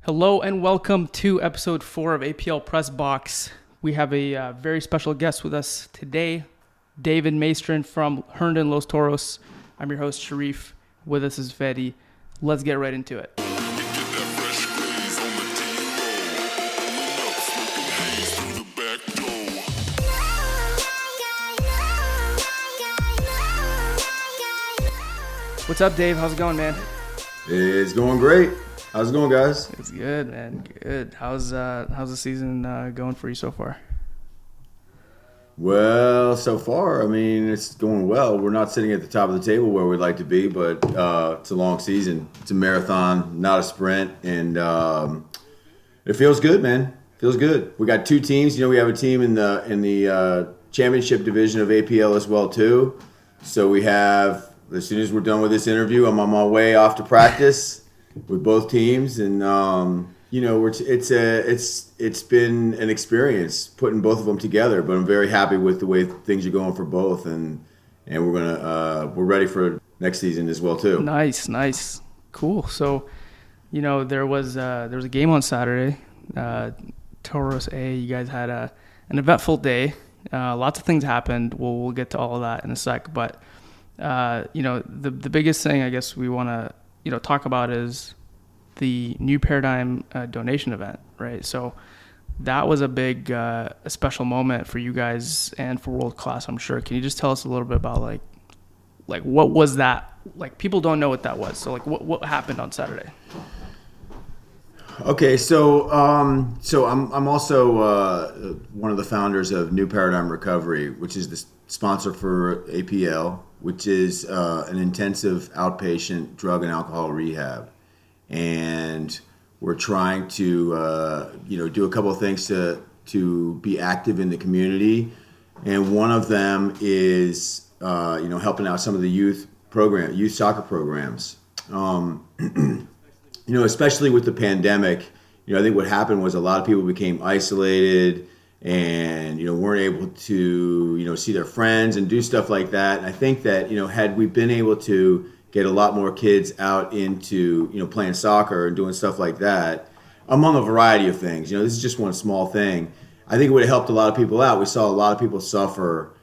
Hello and welcome to episode 4 of APL Pressbox. We have a very special guest with us today, David Maestrin from Herndon Los Toros. I'm your host, Sharif. With us is Fedi. Let's get right into it. What's up, Dave? How's it going, man? It's going great. How's it going, guys? It's good, man. Good. How's the season going for you so far? Well, so far, I mean, it's going well. We're not sitting at the top of the table where we'd like to be, but it's a long season. It's a marathon, not a sprint, and it feels good, man. Feels good. We got two teams. You know, we have a team in the championship division of APL as well too. So we have. As soon as we're done with this interview, I'm on my way off to practice with both teams, and you know, it's been an experience putting both of them together. But I'm very happy with the way things are going for both, and we're ready for next season as well too. Nice, cool. So, you know, there was a game on Saturday, Toros A. You guys had an eventful day. Lots of things happened. We'll get to all of that in a sec, but. You know, the biggest thing I guess we want to, talk about is the New Paradigm donation event, right? So that was a big, a special moment for you guys and for World Class, I'm sure. Can you just tell us a little bit about like what was that? Like, people don't know what that was. So like what happened on Saturday? Okay, so I'm also one of the founders of New Paradigm Recovery, which is the sponsor for APL, which is an intensive outpatient drug and alcohol rehab, and we're trying to do a couple of things to be active in the community, and one of them is helping out some of the youth soccer programs. Especially with the pandemic, I think what happened was a lot of people became isolated and, weren't able to, see their friends and do stuff like that. And I think that, had we been able to get a lot more kids out into, playing soccer and doing stuff like that, among a variety of things, this is just one small thing, I think it would have helped a lot of people out. We saw a lot of people suffer,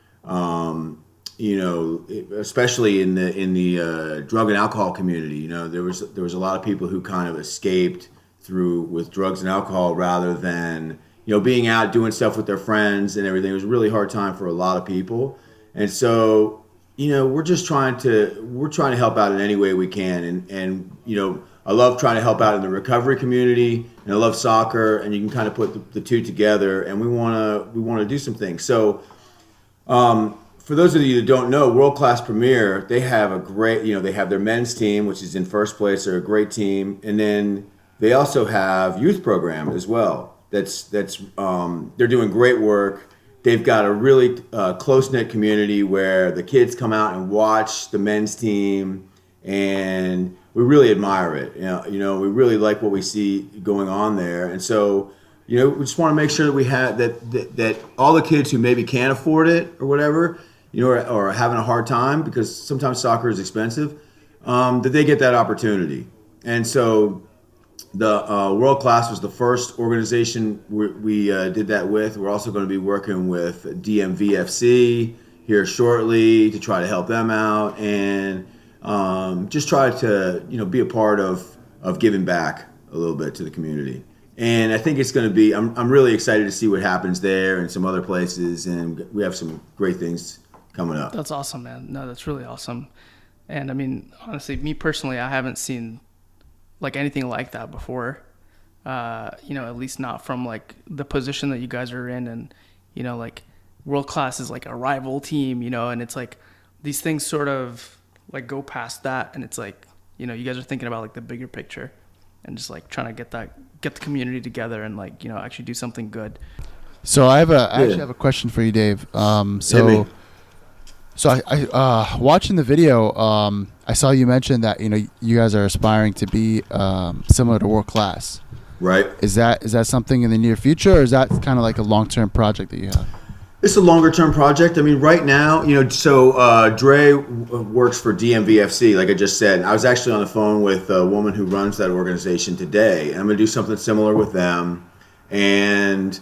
especially in the drug and alcohol community. There was a lot of people who kind of escaped with drugs and alcohol rather than being out doing stuff with their friends and everything. It was a really hard time for a lot of people, and so we're trying to help out in any way we can. And I love trying to help out in the recovery community, and I love soccer, and you can kind of put the two together, and we want to do some things. So. For those of you that don't know, World Class Premier, they have a great, they have their men's team, which is in first place. They're a great team. And then they also have youth program as well. They're doing great work. They've got a really close-knit community where the kids come out and watch the men's team, and we really admire it. We really like what we see going on there. And so, we just want to make sure that we have that all the kids who maybe can't afford it or whatever, or are having a hard time because sometimes soccer is expensive, that they get that opportunity. And so the World Class was the first organization we did that with. We're also going to be working with DMVFC here shortly to try to help them out and just try to be a part of giving back a little bit to the community. And I think it's going to be, I'm really excited to see what happens there and some other places, and we have some great things coming up. That's awesome, man. No, that's really awesome. And I mean, honestly, me personally, I haven't seen like anything like that before. At least not from like the position that you guys are in, and like World Class is like a rival team, and it's like these things sort of like go past that, and it's like you guys are thinking about like the bigger picture and just like trying to get the community together and like actually do something good. So I actually have a question for you, Dave. So I watching the video, I saw you mention that you guys are aspiring to be similar to World Class. Right. Is that something in the near future, or is that kind of like a long-term project that you have? It's a longer term project. I mean, right now, so Dre works for DMVFC, like I just said. I was actually on the phone with a woman who runs that organization today, and I'm going to do something similar with them. And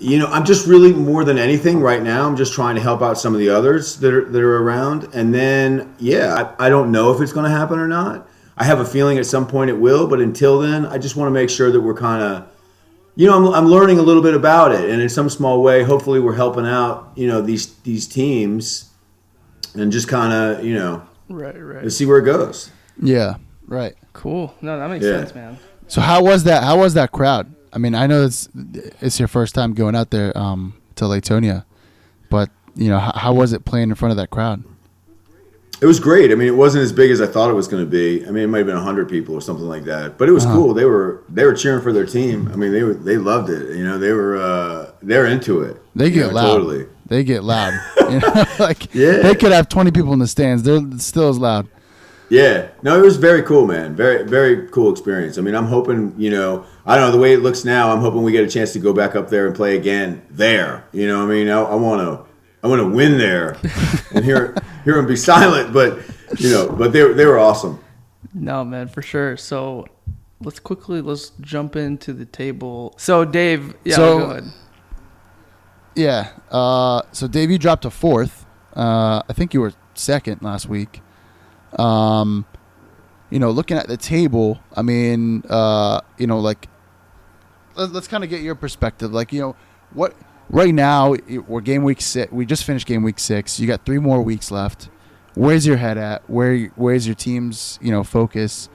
I'm just really, more than anything right now, I'm just trying to help out some of the others that are around. And then, I don't know if it's going to happen or not. I have a feeling at some point it will, but until then, I just want to make sure that we're kind of, I'm learning a little bit about it, and in some small way, hopefully, we're helping out, these teams, and just kind of, right, to see where it goes. Yeah, right. Cool. No, that makes sense, man. So how was that? How was that crowd? I mean, I know it's your first time going out there to Latonia, but how was it playing in front of that crowd? It was great. I mean, it wasn't as big as I thought it was going to be. I mean, it might have been 100 people or something like that, but it was cool. They were cheering for their team. I mean, they loved it. They're into it. They get loud. Totally. They get loud. They could have 20 people in the stands. They're still as loud. Yeah. No, it was very cool, man. Very, very cool experience. I mean, I'm hoping, I don't know, the way it looks now, I'm hoping we get a chance to go back up there and play again there. I mean, I want to win there and hear them be silent, but they were awesome. No, man, for sure. So let's jump into the table. So Dave, go ahead. Yeah. So Dave, you dropped to fourth. I think you were second last week. Looking at the table, I mean, let's kind of get your perspective. What right now we're game week 6. We just finished game week 6. You got 3 more weeks left. Where's your head at? Where's your team's focus?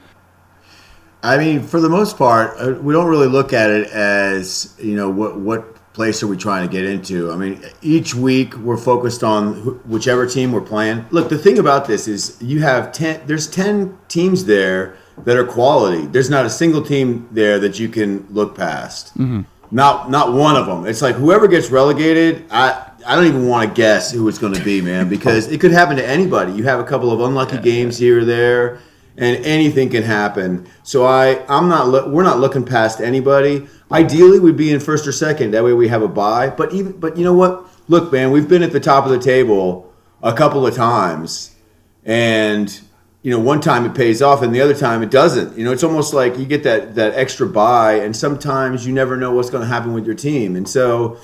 I mean, for the most part, we don't really look at it as what place are we trying to get into. I mean, each week we're focused on whichever team we're playing. Look, the thing about this is there's 10 teams there that are quality. There's not a single team there that you can look past. Mm-hmm. Not one of them. It's like whoever gets relegated, I don't even want to guess who it's going to be, man, because it could happen to anybody. You have a couple of unlucky games here or there, and anything can happen. So we're not looking past anybody. Ideally, we'd be in first or second. That way, we have a bye. But you know what? Look, man, we've been at the top of the table a couple of times, and one time it pays off, and the other time it doesn't. It's almost like you get that extra bye, and sometimes you never know what's going to happen with your team. And so,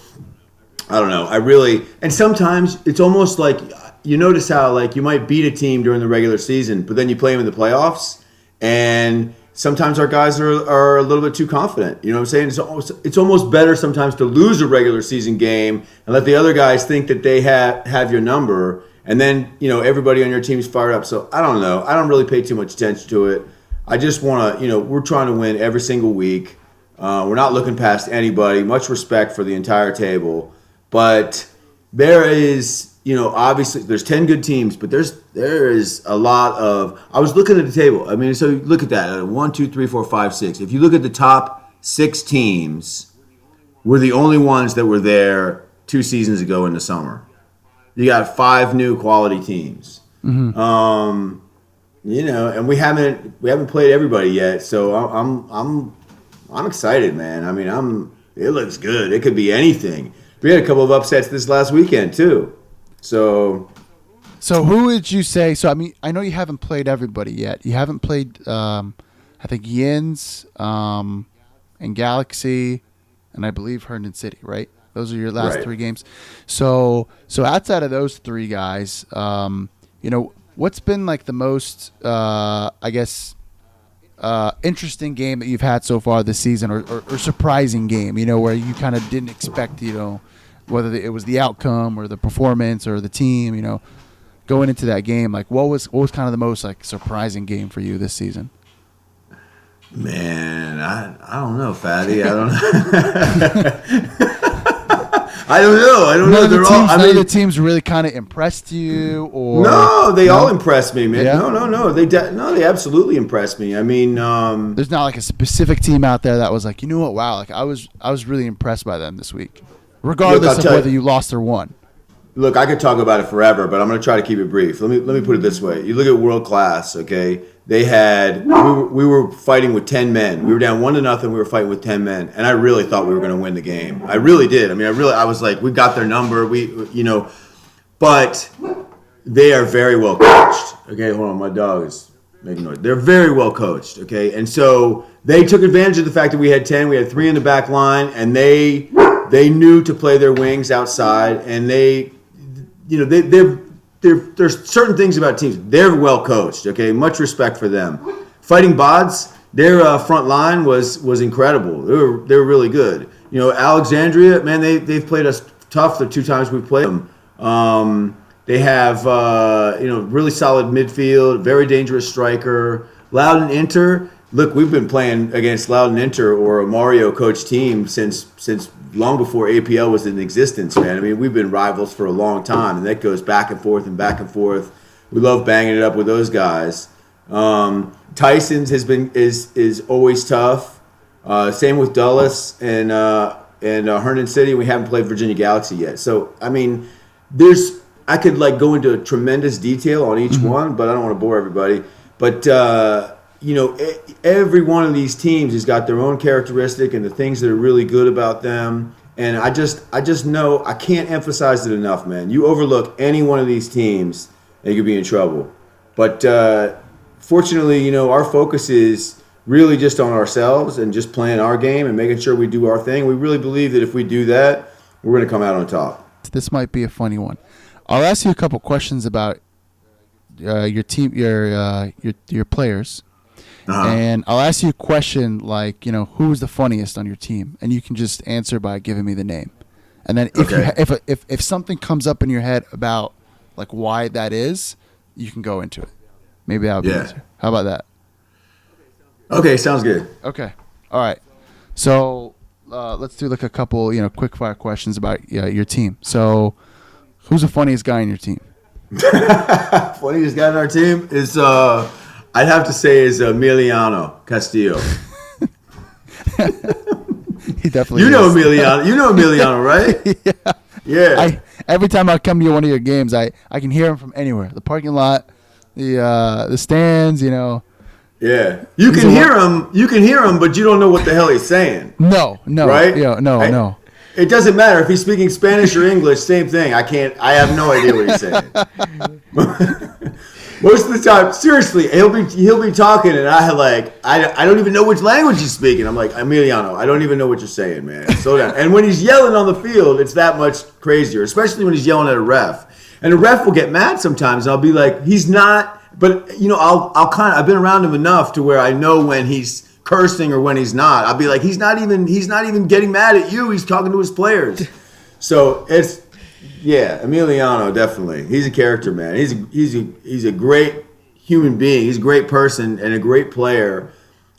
I don't know. And sometimes it's almost like you notice how you might beat a team during the regular season, but then you play them in the playoffs, and sometimes our guys are a little bit too confident. You know what I'm saying? It's almost better sometimes to lose a regular season game and let the other guys think that they have your number, and then everybody on your team is fired up. So I don't know. I don't really pay too much attention to it. I just want to, we're trying to win every single week. We're not looking past anybody. Much respect for the entire table, but there is. Obviously there's 10 good teams, but there is a lot of. I was looking at the table. I mean, so look at that: 1, 2, 3, 4, 5, 6. If you look at the top 6 teams, we're the only ones that were there 2 seasons ago in the summer. You got 5 new quality teams. Mm-hmm. And we haven't played everybody yet. So I'm excited, man. I mean, it looks good. It could be anything. We had a couple of upsets this last weekend too. So who would you say? So I mean, I know you haven't played everybody yet. You haven't played, I think Yins, and Galaxy, and I believe Herndon City, right? Those are your last 3 games. So outside of those 3 guys, what's been the most, interesting game that you've had so far this season, or surprising game? Where you kind of didn't expect, whether it was the outcome or the performance or the team, going into that game, what was kind of the most surprising game for you this season? Man, I don't know, Fatty. I don't know. I don't know. They're all. The teams really kind of impressed you, or no? They all impressed me, man. Yeah? No. They absolutely impressed me. I mean, there's not a specific team out there that was wow, I was really impressed by them this week. Regardless of whether you lost or won. Look, I could talk about it forever, but I'm going to try to keep it brief. Let me put it this way. You look at world class, okay? we were fighting with 10 men. We were down 1-0. We were fighting with 10 men, and I really thought we were going to win the game. I really did. I mean, I was like, we got their number. But they are very well coached. Okay, hold on, my dog is making noise. They're very well coached. Okay, and so they took advantage of the fact that we had 10. We had 3 in the back line, and they knew to play their wings outside, and there's certain things about teams. They're well coached. Okay, much respect for them. Fighting Bods, their front line was incredible. They were really good. Alexandria, man, they've played us tough the 2 times we've played them. They have really solid midfield, very dangerous striker. Loudon Inter. Look, we've been playing against Loudon Inter or a Mario coach team since long before APL was in existence, man. I mean, we've been rivals for a long time, and that goes back and forth and back and forth. We love banging it up with those guys. Tyson's is always tough. Same with Dulles and Herndon City. We haven't played Virginia Galaxy yet. So, I mean, I could go into tremendous detail on each one, but I don't want to bore everybody. But every one of these teams has got their own characteristic and the things that are really good about them. And I just know I can't emphasize it enough, man. You overlook any one of these teams, and you could be in trouble. But fortunately, our focus is really just on ourselves and just playing our game and making sure we do our thing. We really believe that if we do that, we're going to come out on top. This might be a funny one. I'll ask you a couple questions about your team, your players. And I'll ask you a question like, who was the funniest on your team? And you can just answer by giving me the name. And then if something comes up in your head about why that is, you can go into it. Maybe that'll be easier. How about that? Okay, sounds good. Okay. All right. So let's do a couple, quick fire questions about your team. So who's the funniest guy on your team? Funniest guy on our team is I'd have to say is Emiliano Castillo. He definitely. You know Emiliano, right? Yeah. Every time I come to one of your games, I can hear him from anywhere. The parking lot, the stands, Yeah. You can hear him, but you don't know what the hell he's saying. No. Right? Yeah, no. It doesn't matter if he's speaking Spanish or English, same thing. I have no idea what he's saying. Most of the time, seriously, he'll be talking, and I don't even know which language he's speaking. I'm like, Emiliano, I don't even know what you're saying, man. Slow down. And when he's yelling on the field, it's that much crazier, especially when he's yelling at a ref. And the ref will get mad sometimes, and I'll be like, he's not. But I've been around him enough to where I know when he's cursing or when he's not. I'll be like, he's not even getting mad at you. He's talking to his players. So Emiliano, definitely. He's a character, man. He's a great human being. He's a great person and a great player,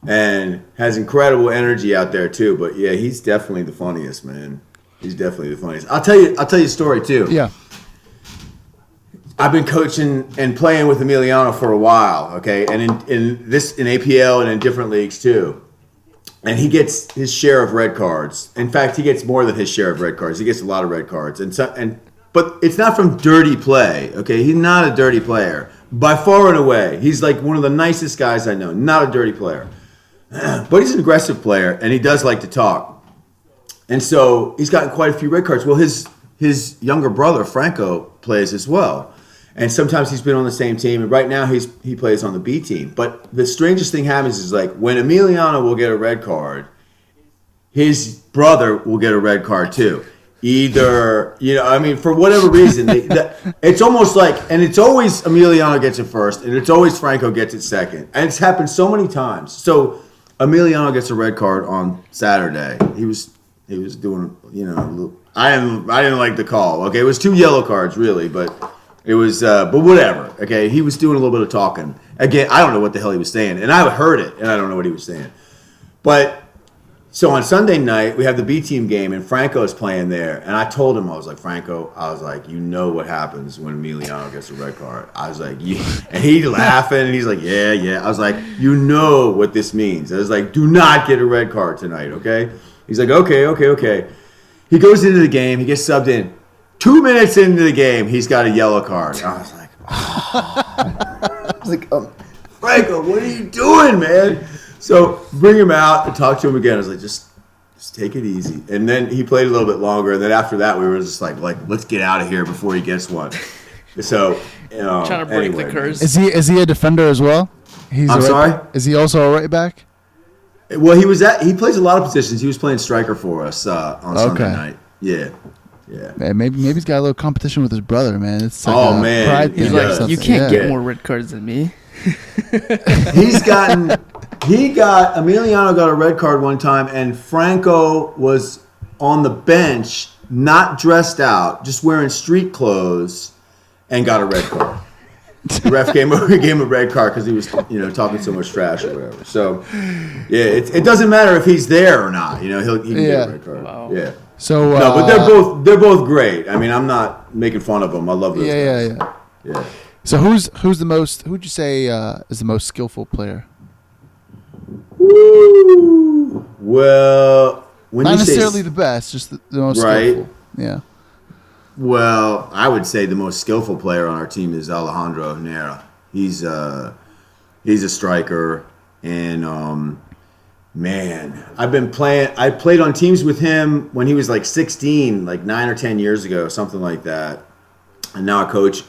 and has incredible energy out there too. But yeah, he's definitely the funniest, man. He's definitely the funniest. I'll tell you a story too. Yeah. I've been coaching and playing with Emiliano for a while, okay, and in APL and in different leagues too. And he gets his share of red cards. In fact, he gets more than his share of red cards. He gets a lot of red cards, but it's not from dirty play, okay? He's not a dirty player by far and away. He's one of the nicest guys I know. Not a dirty player, but he's an aggressive player, and he does like to talk. And so he's gotten quite a few red cards. Well, his younger brother Franco plays as well. And sometimes he's been on the same team, and right now he plays on the B team. But the strangest thing happens is when Emiliano will get a red card, his brother will get a red card too. Either, for whatever reason, it's almost and it's always Emiliano gets it first, and it's always Franco gets it second. And it's happened so many times. So Emiliano gets a red card on Saturday. He was doing, I didn't like the call. Okay, it was 2 yellow cards really, but. It was, but whatever. Okay, he was doing a little bit of talking. Again, I don't know what the hell he was saying, and I heard it, and I don't know what he was saying. But so on Sunday night, we have the B team game, and Franco's playing there. And I told him, I was like, Franco, you know what happens when Emiliano gets a red card. I was like, yeah. And he's laughing, and he's like, yeah. I was like, you know what this means. I was like, do not get a red card tonight, okay? He's like, okay. He goes into the game, he gets subbed in. 2 minutes into the game, he's got a yellow card. I was like, Franco, what are you doing, man? So bring him out and talk to him again. I was like, just take it easy. And then he played a little bit longer. And then after that, we were just like let's get out of here before he gets one. So, trying to break the curse. Is he a defender as well? I'm sorry? Is he also a right back? Well, he plays a lot of positions. He was playing striker for us on Sunday night. Yeah. Man, maybe he's got a little competition with his brother, man. It's like man. pride He's thing like, or something. You can't get more red cards than me. Emiliano got a red card one time, and Franco was on the bench, not dressed out, just wearing street clothes, and got a red card. The ref gave him a red card because he was, talking so much trash or whatever. So, yeah, it doesn't matter if he's there or not. He can get a red card. Wow. Yeah. So no, but they're both great. I mean, I'm not making fun of them. I love those guys. Yeah. So who's the most? Who'd you say is the most skillful player? Woo. Well, when not you necessarily say, the best, just the most right? skillful. Yeah. Well, I would say the most skillful player on our team is Alejandro Nera. He's a striker, and man, I played on teams with him when he was like 16, like 9 or 10 years ago, something like that. And now I coach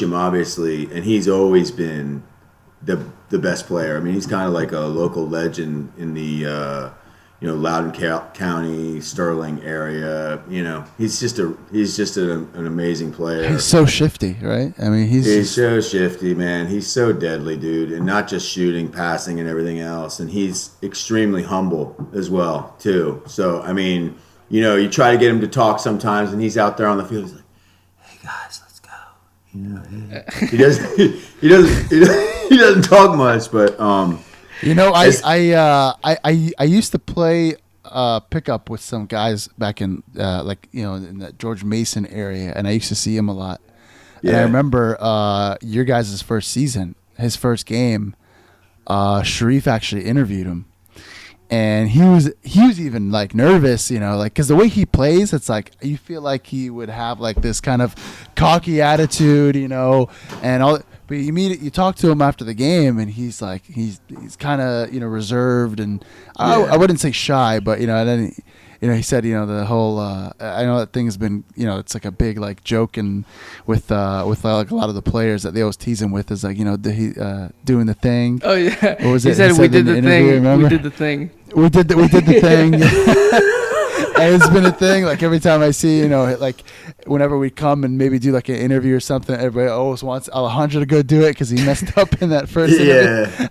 him, obviously, and he's always been the best player. I mean, he's kind of like a local legend in the Loudoun County, Sterling area. He's just an amazing player. He's so shifty, right? I mean, he's so shifty, man. He's so deadly, dude, and not just shooting, passing, and everything else. And he's extremely humble as well, too. So, I mean, you try to get him to talk sometimes, and he's out there on the field. He's like, "Hey guys, let's go." He doesn't talk much, but I used to play pickup with some guys back in in the George Mason area, and I used to see him a lot. Yeah. And I remember your guys' first season, his first game, Sharif actually interviewed him, and he was even like nervous, because the way he plays, it's like you feel like he would have like this kind of cocky attitude, and all. But you talk to him after the game, and he's like he's kind of reserved, and I wouldn't say shy, but and then he said the whole I know that thing has been it's like a big like joke and with like a lot of the players that they always tease him with is like doing the thing. Oh yeah, what was he it? said we did the thing. Remember? We did the thing. We did the thing. And it's been a thing. Like every time I see, like whenever we come and maybe do like an interview or something, everybody always wants Alejandro to go do it because he messed up in that first interview.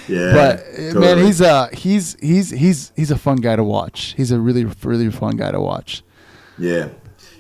Yeah. But totally. man, he's a fun guy to watch. He's a really really fun guy to watch. Yeah,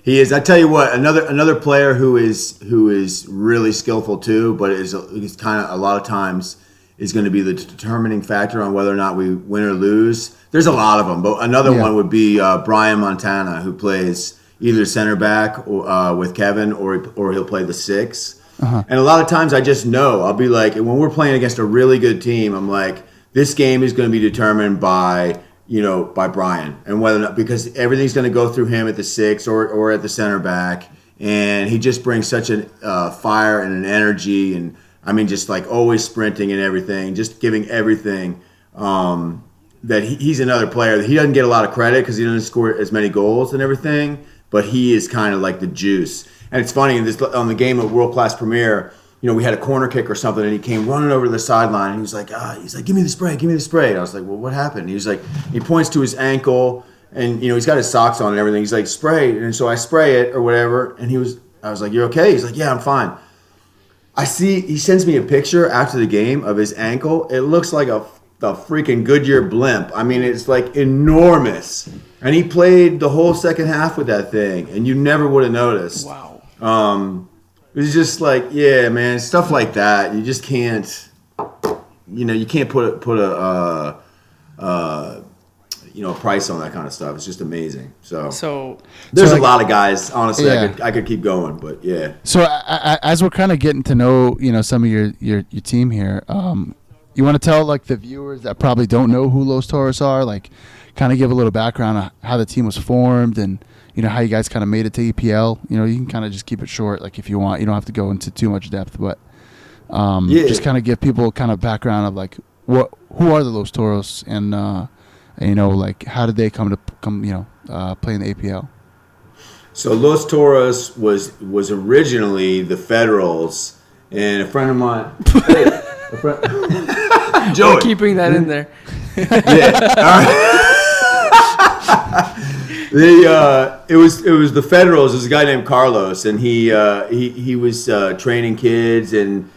he is. I tell you what, another player who is really skillful too, but is kind of a lot of times is going to be the determining factor on whether or not we win or lose. There's a lot of them, but another one would be Brian Montana, who plays either center back or, with Kevin, or he'll play the 6. Uh-huh. And a lot of times I just know, I'll be like, when we're playing against a really good team, I'm like, this game is going to be determined by Brian, and whether or not, because everything's going to go through him at the 6 or at the center back, and he just brings such a fire and an energy, and I mean, just like always sprinting and everything, just giving everything. That he's another player that he doesn't get a lot of credit because he doesn't score as many goals and everything, but he is kind of like the juice. And it's funny, on the game of World Class Premier, we had a corner kick or something, and he came running over to the sideline, and he was like, give me the spray. And I was like, well, what happened? He was like, he points to his ankle, and he's got his socks on and everything. He's like, spray, and so I spray it or whatever, and I was like, you're okay? He's like, yeah, I'm fine. He sends me a picture after the game of his ankle. It looks like a freaking Goodyear blimp. I mean, it's like enormous. And he played the whole second half with that thing, and you never would have noticed. Wow. It was just like, yeah, man, stuff like that. You just can't, you can't put a price on that kind of stuff. It's just amazing. So there's a lot of guys. Honestly, yeah. I could keep going, but yeah. So as we're kind of getting to know, some of your team here, you want to tell like the viewers that probably don't know who Los Toros are, like kind of give a little background on how the team was formed and how you guys kind of made it to APL. You can kind of just keep it short, like if you want. You don't have to go into too much depth, but Yeah. Just kind of give people kind of background of like who are the Los Toros, and like how did they come play in the APL? So Los Toros was originally the Federals, and a friend of mine, hey, a friend, Joey, We're keeping that in there. yeah, all right. It was the Federals. There's a guy named Carlos, and he was training kids and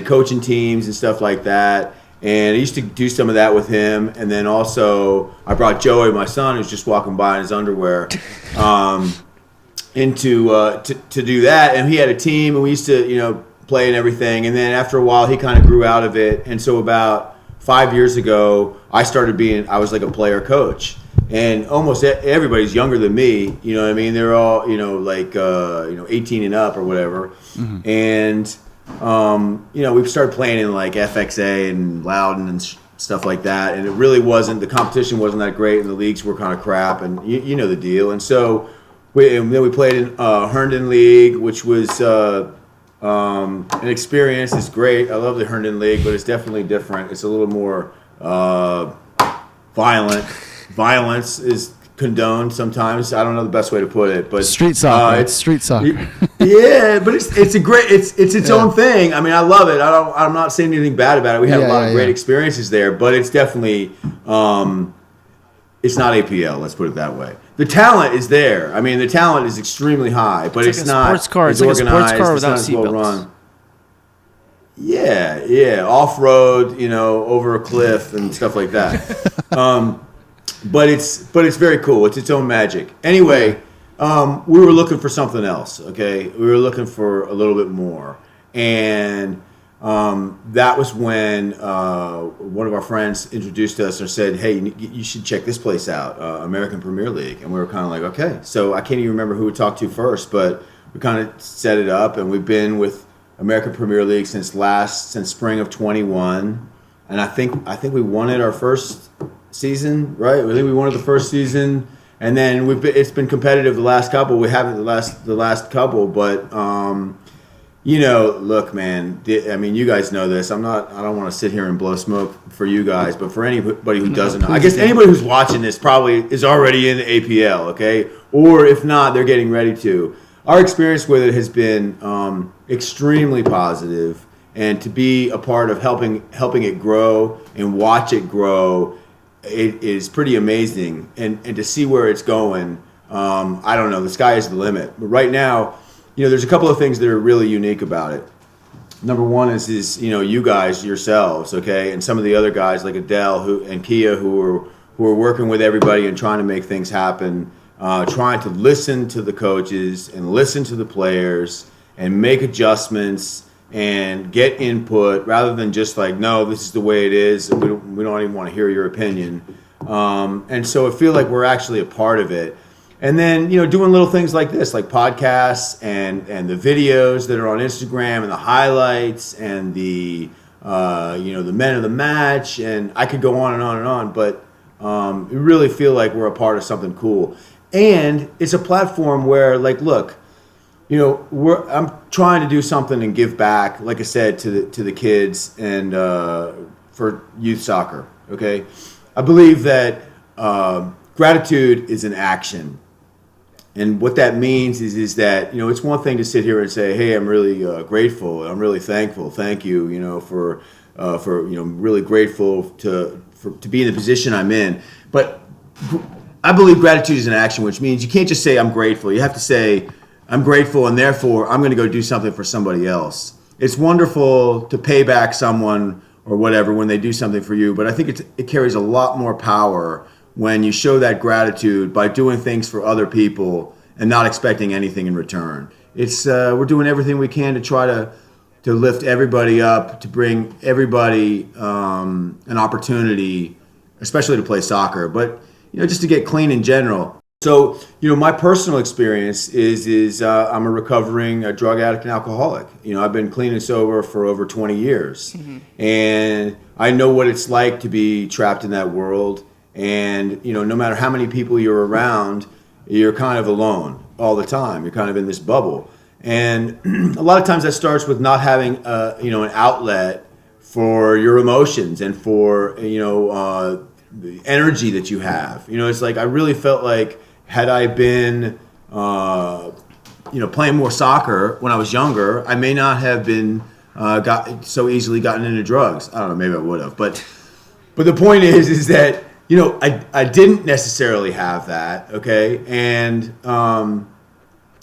coaching teams and stuff like that. And I used to do some of that with him. And then also I brought Joey, my son, who's just walking by in his underwear, into to do that. And he had a team, and we used to play and everything. And then after a while, he kind of grew out of it. And so about 5 years ago, I was like a player coach. And almost everybody's younger than me. You know what I mean? They're all, like 18 and up or whatever. Mm-hmm. And we've started playing in like FXA and Loudon and stuff like that. And it really the competition wasn't that great, and the leagues were kind of crap, and you know the deal. And so then we played in Herndon League, which was an experience. It's great. I love the Herndon League, but it's definitely different. It's a little more violent. Violence is condoned sometimes. I don't know the best way to put it, but street soccer. It's street soccer. Yeah, but it's a great. It's its own thing. I mean, I love it. I'm not saying anything bad about it. We had a lot of great experiences there, but it's definitely it's not APL. Let's put it that way. The talent is there. I mean, the talent is extremely high, but it's not sports car. as organized. Like a sports car without seatbelts. Yeah, off road, over a cliff and stuff like that. But it's very cool. It's its own magic. Anyway, we were looking for something else. Okay, we were looking for a little bit more, and that was when one of our friends introduced us and said, "Hey, you should check this place out, American Premier League." And we were kind of like, "Okay." So I can't even remember who we talked to first, but we kind of set it up, and we've been with American Premier League since spring of 21, and I think we won it our first season, right? I think we won it the first season, and then it's been competitive the last couple. We haven't the last couple, but look, man. I mean, you guys know this. I don't want to sit here and blow smoke for you guys, but for anybody who doesn't know, I guess anybody who's watching this probably is already in the APL, okay? Or if not, they're getting ready to. Our experience with it has been extremely positive, and to be a part of helping it grow and watch it grow, it is pretty amazing. And to see where it's going, I don't know. The sky is the limit. But right now, there's a couple of things that are really unique about it. Number one is you guys yourselves, okay, and some of the other guys like Adele and Kia who are working with everybody and trying to make things happen. Trying to listen to the coaches and listen to the players and make adjustments and get input rather than just like, no, this is the way it is. We don't even want to hear your opinion. And so I feel like we're actually a part of it. And then, doing little things like this, like podcasts and the videos that are on Instagram and the highlights and the men of the match. And I could go on and on and on, but we really feel like we're a part of something cool. And it's a platform where, like, look, I'm trying to do something and give back, like I said, to the kids and for youth soccer. Okay, I believe that gratitude is an action, and what that means is that it's one thing to sit here and say, "Hey, I'm really grateful. I'm really thankful. Thank you, for really grateful to be in the position I'm in." But I believe gratitude is an action, which means you can't just say I'm grateful. You have to say I'm grateful, and therefore I'm going to go do something for somebody else. It's wonderful to pay back someone or whatever when they do something for you, but I think it carries a lot more power when you show that gratitude by doing things for other people and not expecting anything in return. It's we're doing everything we can to try to lift everybody up, to bring everybody an opportunity, especially to play soccer, but just to get clean in general. So, my personal experience is I'm a recovering drug addict and alcoholic. I've been clean and sober for over 20 years. Mm-hmm. And I know what it's like to be trapped in that world. And, no matter how many people you're around, you're kind of alone all the time. You're kind of in this bubble. And a lot of times that starts with not having an outlet for your emotions and for the energy that you have. It's like I really felt like had I been playing more soccer when I was younger, I may not have been got so easily gotten into drugs. I don't know, maybe I would have, but the point is that I didn't necessarily have that, okay, and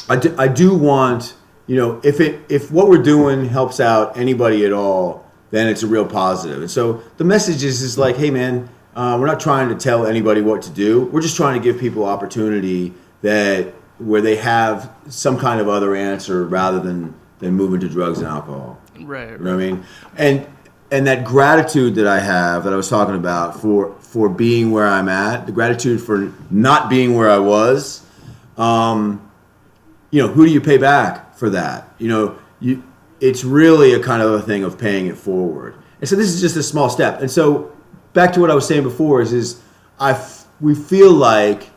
I do want if what we're doing helps out anybody at all, then it's a real positive. And so the message is like, hey man, we're not trying to tell anybody what to do. We're just trying to give people opportunity where they have some kind of other answer rather than moving to drugs and alcohol. Right. You know what I mean? And that gratitude that I have that I was talking about for being where I'm at, the gratitude for not being where I was, who do you pay back for that? It's really a kind of a thing of paying it forward. And so this is just a small step. And so back to what I was saying before we feel like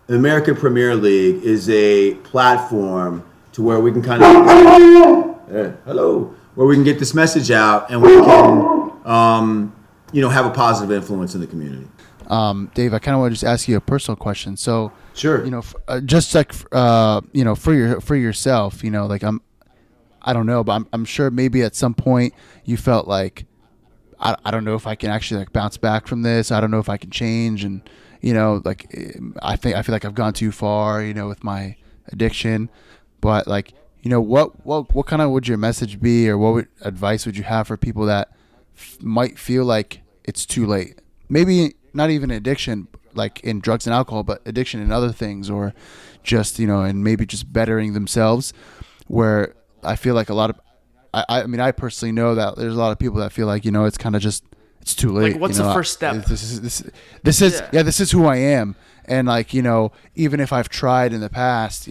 the American Premier League is a platform to where we can kind of where we can get this message out and we can have a positive influence in the community. Dave, I kind of want to just ask you a personal question. So, sure, just like for yourself, like I don't know, but I'm sure maybe at some point you felt like I don't know if I can actually like bounce back from this. I don't know if I can change, and like I feel like I've gone too far, with my addiction. But like, what kind of would your message be, or what advice would you have for people that might feel like it's too late? Maybe not even addiction, like in drugs and alcohol, but addiction in other things, or just and maybe just bettering themselves. Where I feel like a lot of, I mean, I personally know that there's a lot of people that feel like it's kind of just it's too late. Like, what's the first step? This is who I am, and like even if I've tried in the past,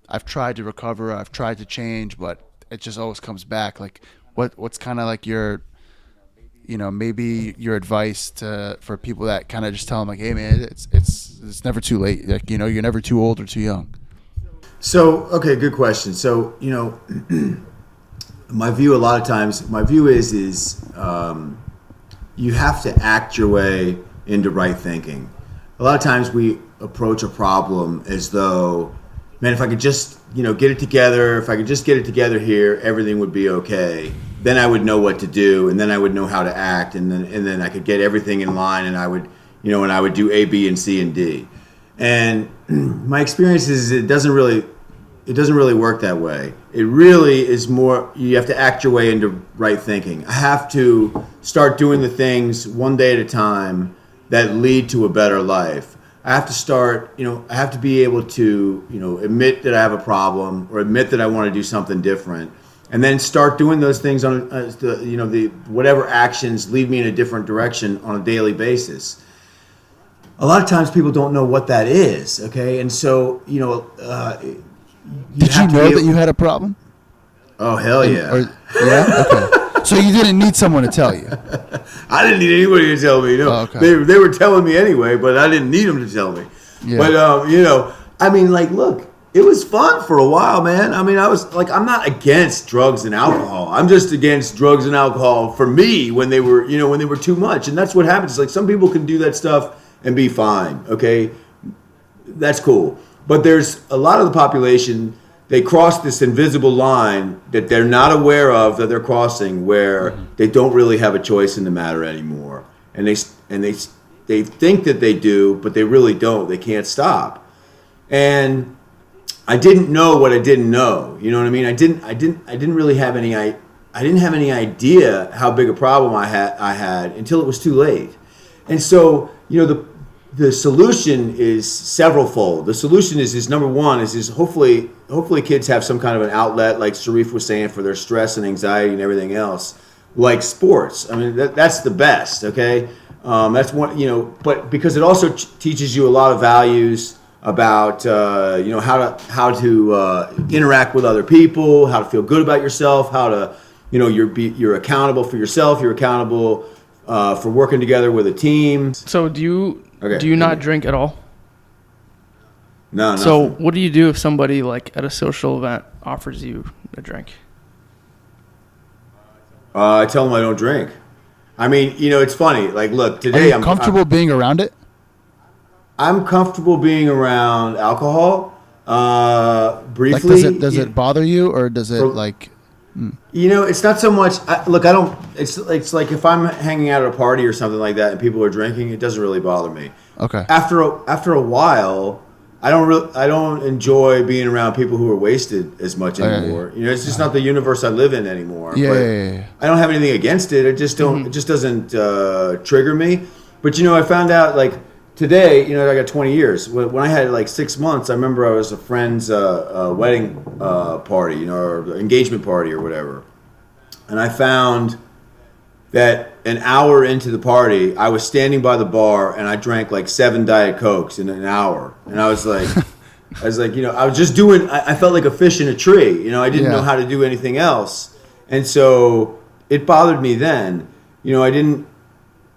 I've tried to recover, I've tried to change, but it just always comes back. Like, what's kind of like your maybe your advice for people that kind of just tell them like, hey man, it's never too late. Like, you're never too old or too young. So, okay, good question. So, my view is you have to act your way into right thinking. A lot of times we approach a problem as though, man, if I could just, get it together, if I could just get it together here, everything would be okay. Then I would know what to do, and then I would know how to act, and then I could get everything in line, and I would, and I would do A, B, and C, and D. And my experience is it doesn't really work that way. It really is more, you have to act your way into right thinking. I have to start doing the things one day at a time that lead to a better life. I have to start, I have to be able to, admit that I have a problem or admit that I want to do something different, and then start doing those things on, the whatever actions lead me in a different direction on a daily basis. A lot of times people don't know what that is, okay? And so, Did you know that you had a problem? Oh, hell yeah. Yeah? Okay. So you didn't need someone to tell you? I didn't need anybody to tell me. No. Oh, okay. They were telling me anyway, but I didn't need them to tell me. Yeah. But, I mean, like, look, it was fun for a while, man. I mean, I was like, I'm not against drugs and alcohol. I'm just against drugs and alcohol for me when they were too much. And that's what happens. It's like some people can do that stuff and be fine, okay? That's cool. But there's a lot of the population, they cross this invisible line that they're not aware of that they're crossing, where they don't really have a choice in the matter anymore. And they think that they do, but they really don't. They can't stop. And I didn't know what I didn't know. You know what I mean? I didn't really have any idea how big a problem I had until it was too late. And so, the solution is severalfold. The solution is number one is hopefully kids have some kind of an outlet, like Sharif was saying, for their stress and anxiety and everything else, like sports. I mean, that's the best, okay? That's one, but because it also teaches you a lot of values about, how to interact with other people, how to feel good about yourself, how to, you're accountable for yourself, you're accountable for working together with a team. So do you not drink at all? No, So nothing. what do you do if somebody like at a social event offers you a drink? I tell them I don't drink. I mean, it's funny. Like, look, Are today you comfortable being around it? I'm comfortable being around alcohol. Like, Briefly, does it bother you, or does it for- like? it's not so much. Look, I don't. It's like if I'm hanging out at a party or something like that, and people are drinking, it doesn't really bother me. Okay. After a while, I don't enjoy being around people who are wasted as much yeah, anymore. It's just not the universe I live in anymore. Yeah, But yeah. I don't have anything against it. I just don't. It just doesn't trigger me. But I found out like today. I got 20 years. When I had like 6 months, I remember I was a friend's wedding party, or engagement party or whatever, and I found that an hour into the party, I was standing by the bar and I drank like 7 Diet Cokes in an hour, and I was like, I was just doing. I felt like a fish in a tree. I didn't know how to do anything else, and so it bothered me then. I didn't.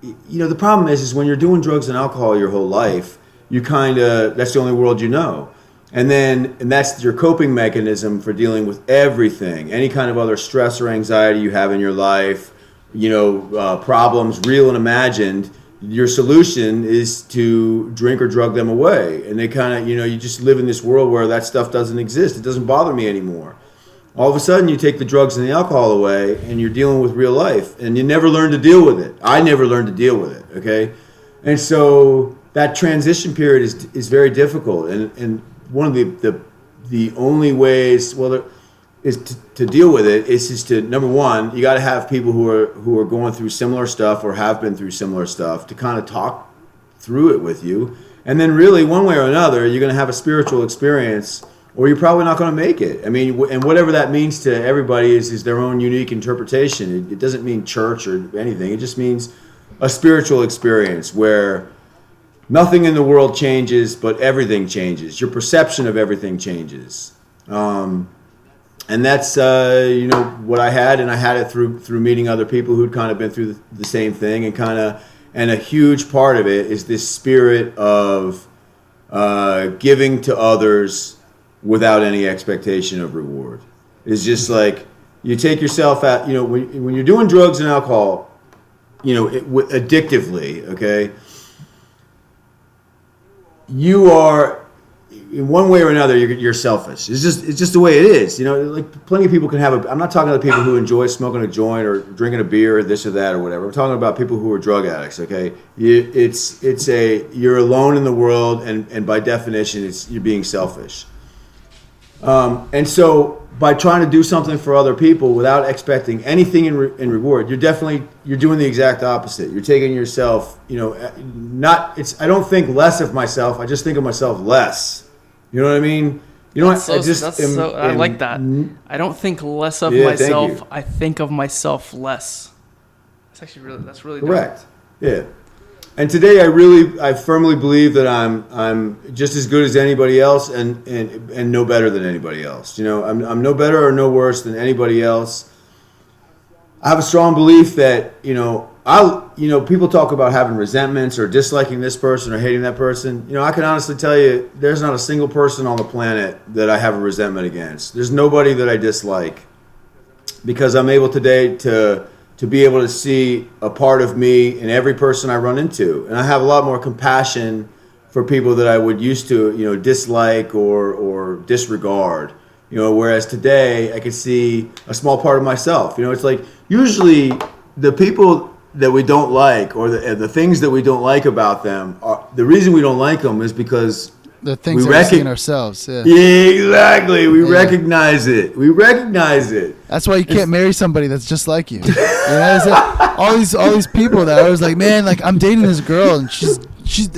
The problem is when you're doing drugs and alcohol your whole life, that's the only world you know, and that's your coping mechanism for dealing with everything, any kind of other stress or anxiety you have in your life. Problems, real and imagined. Your solution is to drink or drug them away, and they kind of, you just live in this world where that stuff doesn't exist. It doesn't bother me anymore. All of a sudden, you take the drugs and the alcohol away, and you're dealing with real life, and you never learn to deal with it. I never learned to deal with it. Okay, and so that transition period is very difficult, and one of the only ways, is to deal with it is just to, number one, you got to have people who are going through similar stuff or have been through similar stuff to kind of talk through it with you, and then really one way or another you're going to have a spiritual experience, or you're probably not going to make it. I mean, and whatever that means to everybody is their own unique interpretation. It doesn't mean church or anything. It just means a spiritual experience where nothing in the world changes, but everything changes. Your perception of everything changes. And that's what I had, and I had it through meeting other people who'd kind of been through the same thing, and a huge part of it is this spirit of giving to others without any expectation of reward. It's just like you take yourself out. When you're doing drugs and alcohol, addictively, okay, you are, in one way or another, you're selfish. It's just the way it is. Like plenty of people can have I'm not talking about people who enjoy smoking a joint or drinking a beer or this or that or whatever. I'm talking about people who are drug addicts. Okay, you're alone in the world, and by definition, you're being selfish. And so by trying to do something for other people without expecting anything in reward, you're doing the exact opposite. You're taking yourself, I don't think less of myself. I just think of myself less. You know what I mean? I like that. I don't think less of myself. I think of myself less. That's really correct. Yeah. And today, I firmly believe that I'm just as good as anybody else, and no better than anybody else. I'm no better or no worse than anybody else. I have a strong belief that people talk about having resentments or disliking this person or hating that person. I can honestly tell you, there's not a single person on the planet that I have a resentment against. There's nobody that I dislike, because I'm able today to be able to see a part of me in every person I run into. And I have a lot more compassion for people that I would used to, dislike or disregard. Whereas today I could see a small part of myself. It's like usually the people that we don't like, or the things that we don't like about them, the reason we don't like them is because the things we see in ourselves. Yeah, exactly. We recognize it. That's why you can't marry somebody that's just like you. All these people that I was like, man, like I'm dating this girl and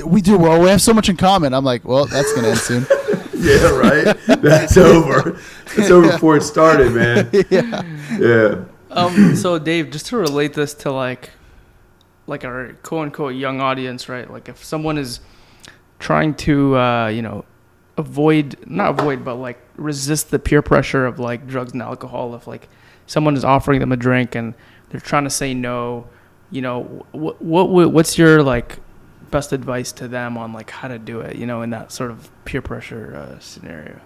we have so much in common. I'm like, well, that's gonna end soon. Yeah, right. That's over. It's over before it started, man. Yeah. So Dave, just to relate this to like our quote unquote young audience, right? Like if someone is trying to not avoid but like resist the peer pressure of like drugs and alcohol, if like someone is offering them a drink and they're trying to say no, what's your like best advice to them on like how to do it, you know, in that sort of peer pressure scenario?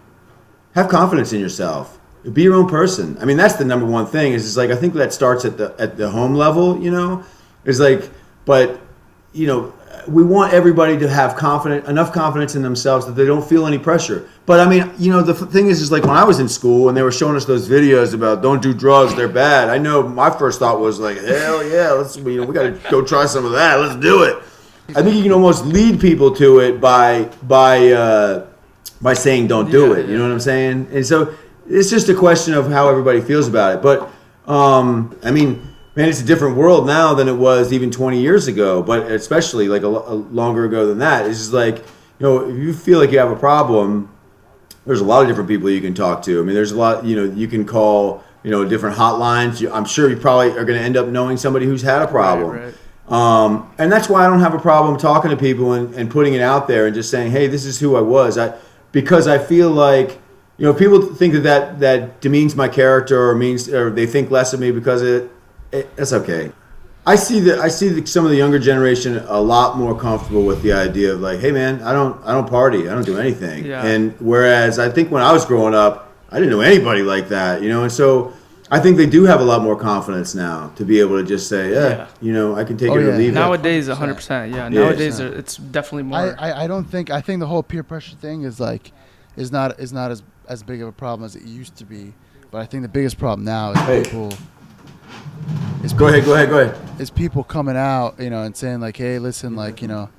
Have confidence in yourself. Be your own person. I mean, that's the number one thing. Is like I think that starts at the home level. You know, is like, but you know, we want everybody to have enough confidence in themselves that they don't feel any pressure. But I mean, you know, the thing is like when I was in school and they were showing us those videos about don't do drugs, they're bad. I know my first thought was like, hell yeah, we got to go try some of that. Let's do it. I think you can almost lead people to it by saying don't do it. You know what I'm saying? And so it's just a question of how everybody feels about it. But I mean, man, it's a different world now than it was even 20 years ago, but especially like a longer ago than that. It's just like, you know, if you feel like you have a problem, there's a lot of different people you can talk to. I mean, there's a lot, you know, you can call, you know, different hotlines. I'm sure you probably are going to end up knowing somebody who's had a problem. Right. And that's why I don't have a problem talking to people and putting it out there and just saying, hey, this is who I was. Because I feel like, you know, people think that demeans my character or they think less of me because of it. That's okay. I see some of the younger generation a lot more comfortable with the idea of like, hey man, I don't party, I don't do anything. Yeah. And whereas I think when I was growing up, I didn't know anybody like that, you know. And so I think they do have a lot more confidence now to be able to just say, you know, I can take it or leave it. Nowadays, 100%. Yeah. Nowadays, it's definitely more. I think the whole peer pressure thing is not as big of a problem as it used to be. But I think the biggest problem now is people. Go ahead. Is people coming out, you know, and saying like, "Hey, listen, like, you know."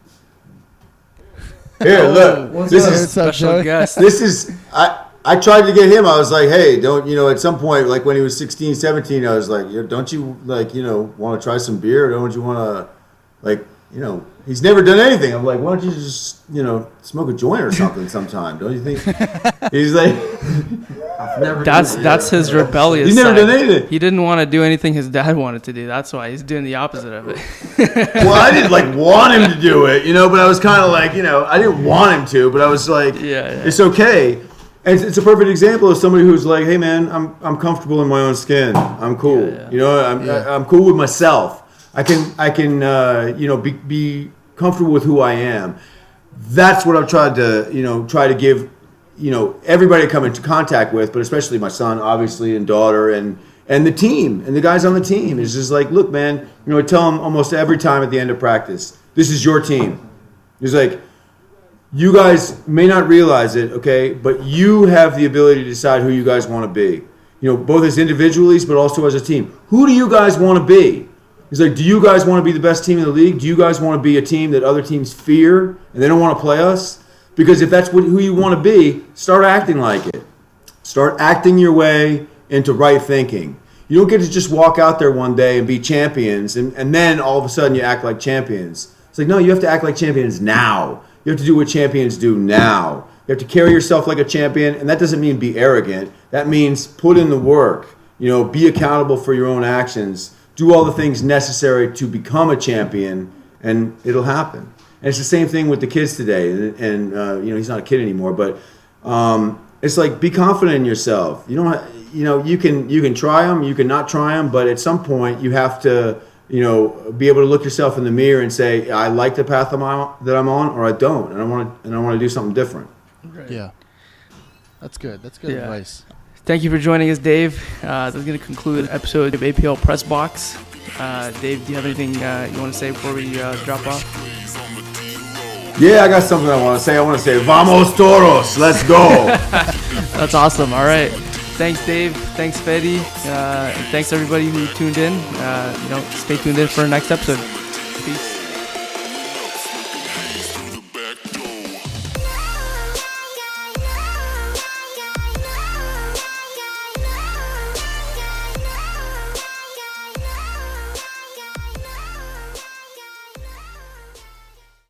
Here, look. This is special guest. This is I tried to get him. I was like, "Hey, don't, you know, at some point, like when he was 16, 17, I was like, don't you like, you know, want to try some beer? Don't you want to, like, you know, he's never done anything. I'm like, why don't you just, you know, smoke a joint or something sometime? Don't you think?" He's like, that's his rebellious He's never side. done anything. He didn't want to do anything his dad wanted to do. That's why he's doing the opposite of it. Well, I didn't like want him to do it, you know, but I was kind of like, you know, I didn't want him to, but I was like, it's okay. And it's a perfect example of somebody who's like, hey man, I'm comfortable in my own skin. I'm cool. You know, I'm cool with myself. I can you know, be comfortable with who I am. That's what I've tried to give, you know, everybody I come into contact with, but especially my son, obviously, and daughter, and the team, and the guys on the team. Is just like, look, man, you know, I tell them almost every time at the end of practice, this is your team. It's like, you guys may not realize it, okay, but you have the ability to decide who you guys want to be. You know, both as individuals, but also as a team. Who do you guys want to be? He's like, do you guys want to be the best team in the league? Do you guys want to be a team that other teams fear and they don't want to play us? Because if that's who you want to be, start acting like it. Start acting your way into right thinking. You don't get to just walk out there one day and be champions, and then all of a sudden you act like champions. It's like, no, you have to act like champions now. You have to do what champions do now. You have to carry yourself like a champion, and that doesn't mean be arrogant. That means put in the work. You know, be accountable for your own actions. Do all the things necessary to become a champion, and it'll happen. And it's the same thing with the kids today. And you know, he's not a kid anymore, but it's like, be confident in yourself. You don't, you know, you can try them, you can not try them, but at some point you have to, you know, be able to look yourself in the mirror and say, I like the path that I'm on, or I don't, and I want to do something different. Right. Yeah, that's good. That's good advice. Thank you for joining us, Dave. That's going to conclude an episode of APL Pressbox. Dave, do you have anything you want to say before we drop off? Yeah, I got something I want to say. I want to say, Vamos Toros, let's go. That's awesome. All right. Thanks, Dave. Thanks, Fedi. And thanks, everybody who tuned in. You know, stay tuned in for our next episode. Peace.